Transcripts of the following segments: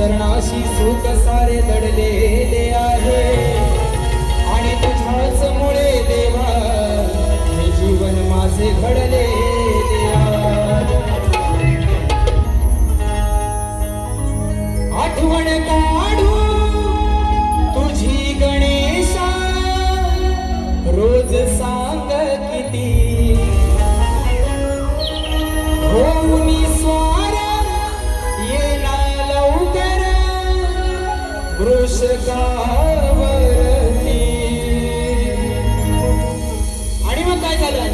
चरणाशी सुख सारे दडलेले आहे आणि तुझ्याच मुळे देवा हे जीवन माझे घडले आठवण काढू तुझी गणेशा रोज सांग किती हो मी स्वार येना लवकर वृषकावरती आणि मग काय झालं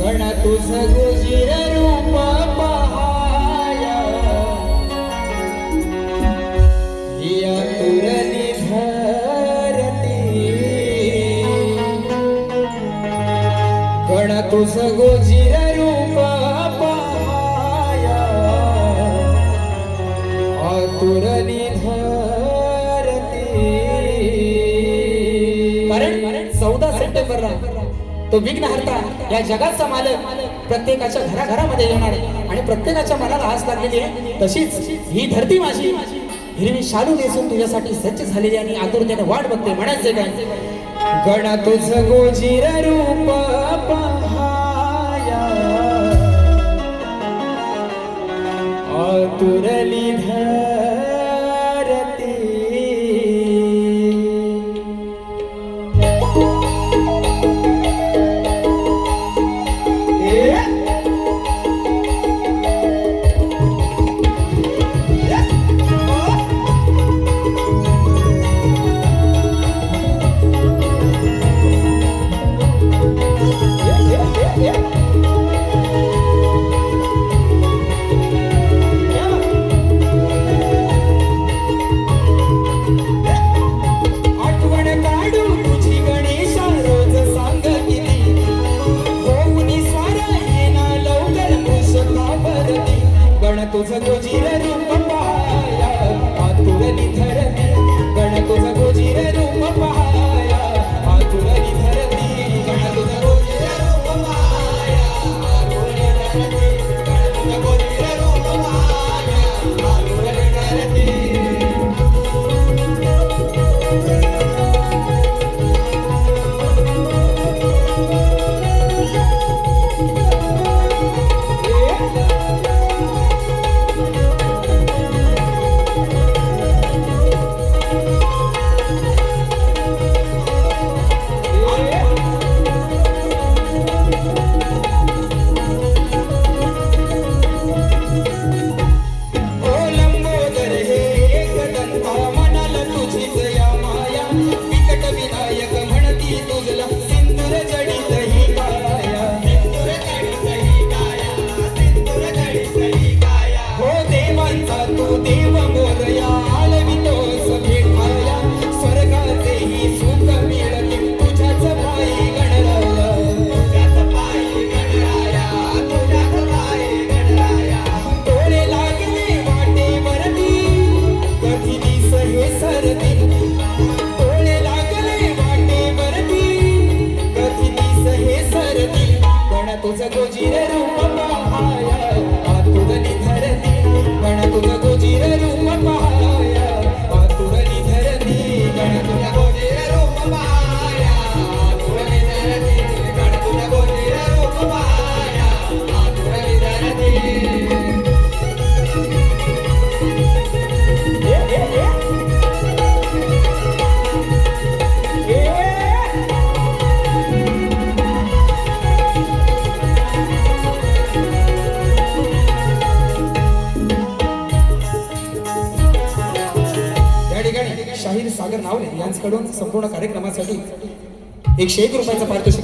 गण तुझं गुजीर रूप पहाया हिया तुरली धरती गण तुझं गुजीर रूप पहाया आतुरली धरती कारण 14 सप्टेंबरला तो विघ्नहर्ता या जगाचा मालक प्रत्येकाच्या घराघरामध्ये येणार आणि प्रत्येकाच्या मनाला हास लागलेली आहे तशीच ही धरती माझी हिरवी शालू नेसून तुझ्यासाठी सज्ज झालेली आणि आतुरतेने वाट बघते म्हणायचे काय गण तुझं गोजीर रूप पहाया आतुरली धरती तुझं गोजीर रूप पहाया आतुरली धरती गण तुझं गोजीर रूप पहाया आतुरली धरती गण तुझं गोजीर रूप पहाया आतुरली धरती गण तुझं गोजीर रूप पहाया आतुरली धरती तुझं गोजीर रूप पहाया आतुरली धरती गण तुझं गोजीर रूप पहाया आतुरली धरती गण तुझं गोजीर रूप पहाया आतुरली धरती गण तुझं गोजीर रूप पहाया आतुरली धरती शाहीर सागर नावले यांच्याकडून संपूर्ण कार्यक्रमासाठी 101 रुपयाचं पारितोषिक